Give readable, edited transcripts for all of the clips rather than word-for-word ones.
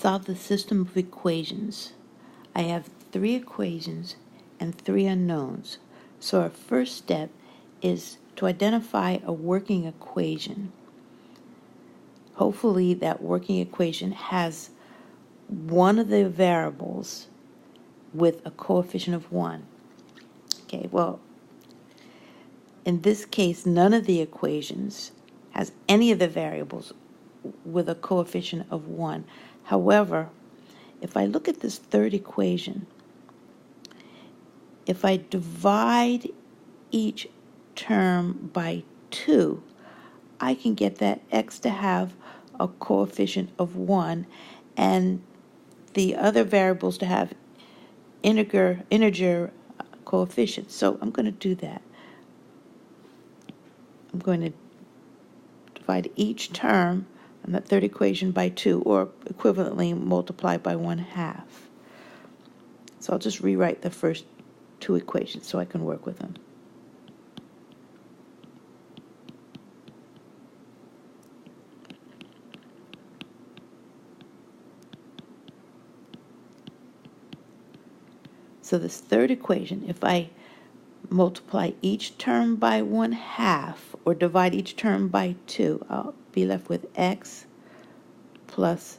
Solve the system of equations. I have 3 equations and 3 unknowns. So our first step is to identify a working equation. Hopefully that working equation has one of the variables with a coefficient of 1. Okay, well, in this case, none of the equations has any of the variables with a coefficient of 1. However, if I look at this third equation, if I divide each term by 2, I can get that x to have a coefficient of 1 and the other variables to have integer coefficients. So I'm going to do that. I'm going to divide each term on that third equation by 2, or equivalently multiply by 1/2. So I'll just rewrite the first 2 equations so I can work with them. So this third equation, if I multiply each term by 1/2 or divide each term by 2, I'll be left with x plus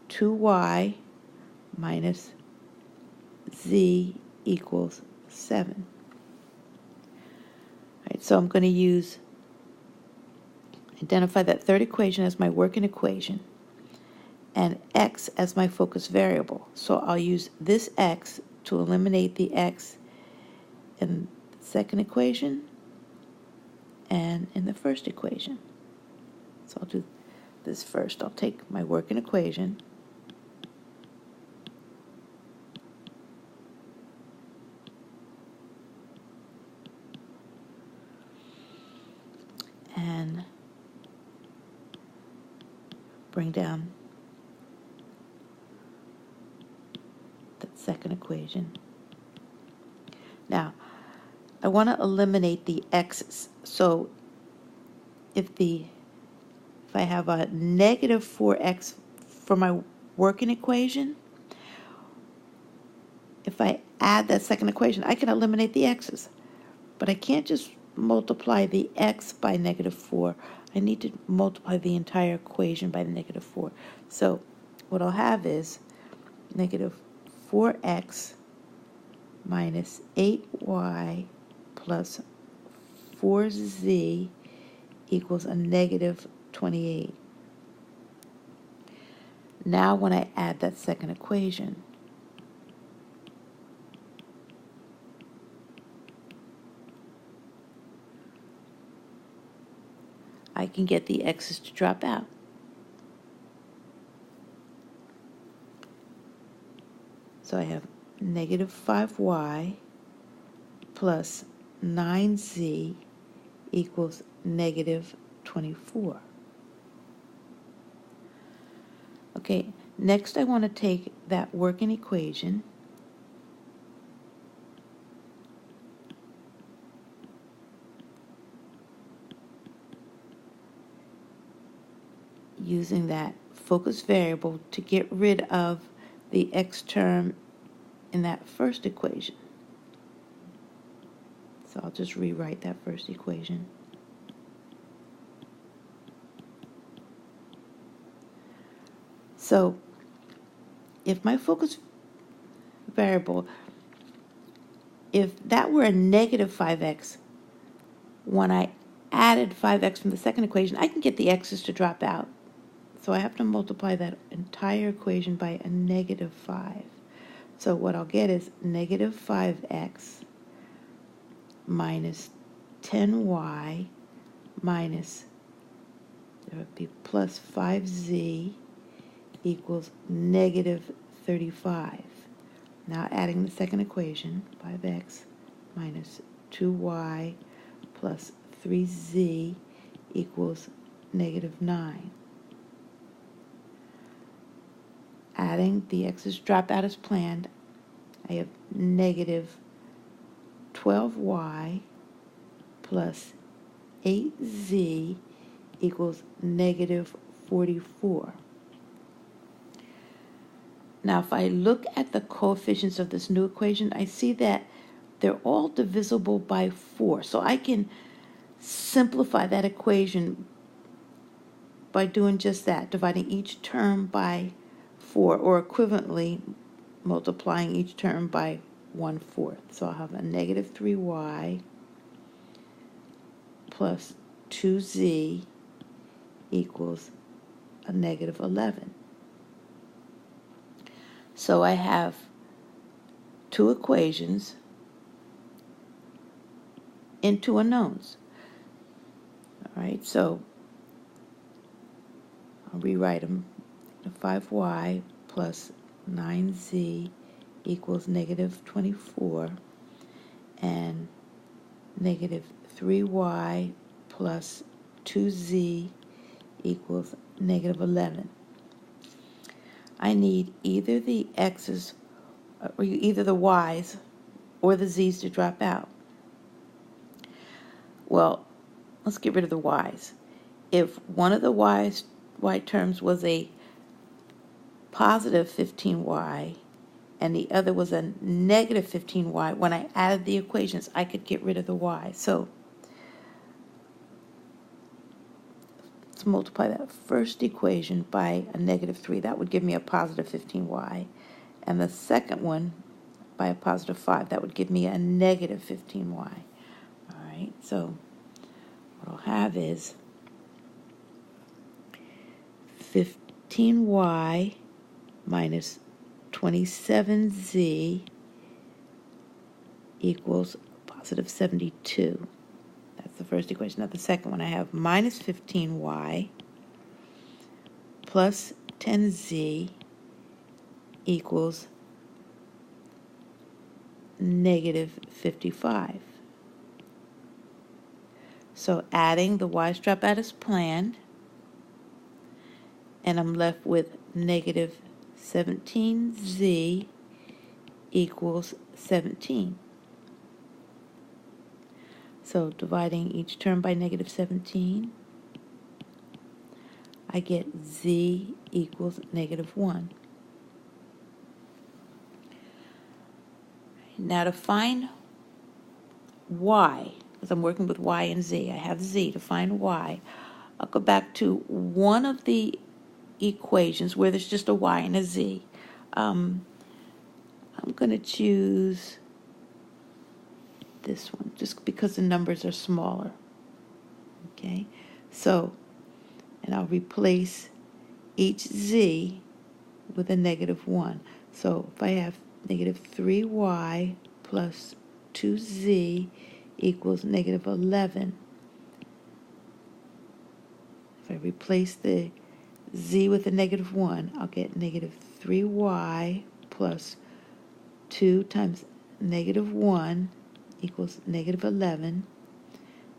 2y minus z equals 7. All right, so I'm going to identify that third equation as my working equation and x as my focus variable. So I'll use this x to eliminate the x in the second equation and in the first equation. So I'll do this first. I'll take my working equation and bring down the second equation. Now, I want to eliminate the x's. So if I have a negative 4x for my working equation, if I add that second equation, I can eliminate the x's. But I can't just multiply the x by negative 4. I need to multiply the entire equation by the negative 4. So what I'll have is negative 4x minus 8y plus 4z equals a negative 28. Now when I add that second equation, I can get the x's to drop out. So I have negative 5y plus 9z equals negative 24. Okay, next I want to take that working equation using that focus variable to get rid of the x term in that first equation. So I'll just rewrite that first equation. So if my focus variable, if that were a negative 5x, when I added 5x from the second equation, I can get the x's to drop out. So I have to multiply that entire equation by a negative 5. So what I'll get is negative 5x minus 10y minus, there would be plus 5z equals negative 35. Now adding the second equation, 5x minus 2y plus 3z equals negative 9. Adding the x's drop out as planned, I have negative 12y plus 8z equals negative 44. Now, if I look at the coefficients of this new equation, I see that they're all divisible by 4. So I can simplify that equation by doing just that, dividing each term by 4, or equivalently multiplying each term by 1/4. So I'll have a negative 3y plus 2z equals a negative 11. So I have two equations and two unknowns. All right, so I'll rewrite them. 5y plus 9z equals negative 24, and negative 3y plus 2z equals negative 11. I need either the x's, or either the y's or the z's to drop out. Well, let's get rid of the y's. If one of the y terms was a positive 15y and the other was a negative 15y, when I added the equations, I could get rid of the y. So let's multiply that first equation by a negative 3. That would give me a positive 15y. And the second one by a positive 5. That would give me a negative 15y. All right, so what I'll have is 15y minus 27z equals positive 72. That's the first equation. Now the second one, I have minus 15y plus 10z equals negative 55. So adding the y's drop out as planned, and I'm left with negative 17z equals 17. So dividing each term by negative 17, I get z equals negative 1. Now to find y, because I'm working with y and z, I have z. To find y, I'll go back to one of the equations where there's just a y and a z. I'm going to choose this one just because the numbers are smaller. Okay, so, and I'll replace each z with a negative 1. So if I have negative 3y plus 2z equals negative 11, if I replace the z with a negative 1, I'll get negative 3y plus 2 times negative 1 equals negative 11.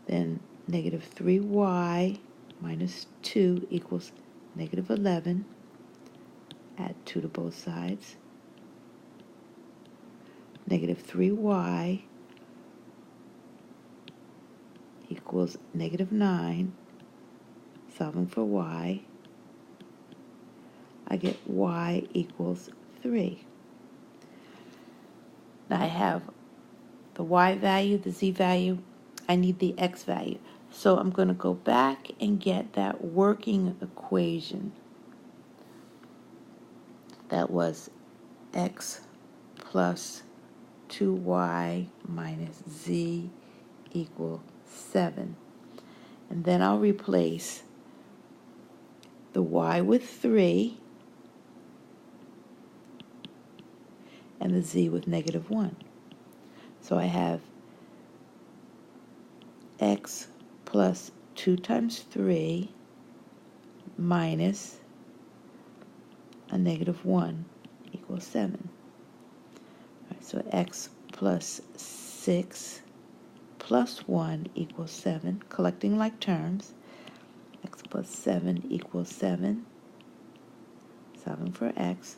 Then negative 3y minus 2 equals negative 11. Add 2 to both sides. Negative 3y equals negative 9. Solving for y, I get y equals 3. Now I have the y value, the z value. I need the x value. So I'm going to go back and get that working equation. That was x plus 2y minus z equal 7. And then I'll replace the y with 3 and the z with negative 1. So I have x plus 2 times 3 minus a negative 1 equals 7. All right, so x plus 6 plus 1 equals 7, collecting like terms. X plus 7 equals 7. Solving for x,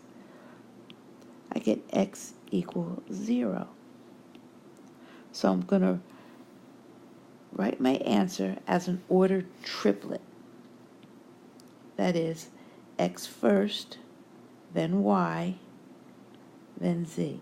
I get x equals 0. So I'm going to write my answer as an ordered triplet. That is, x first, then y, then z.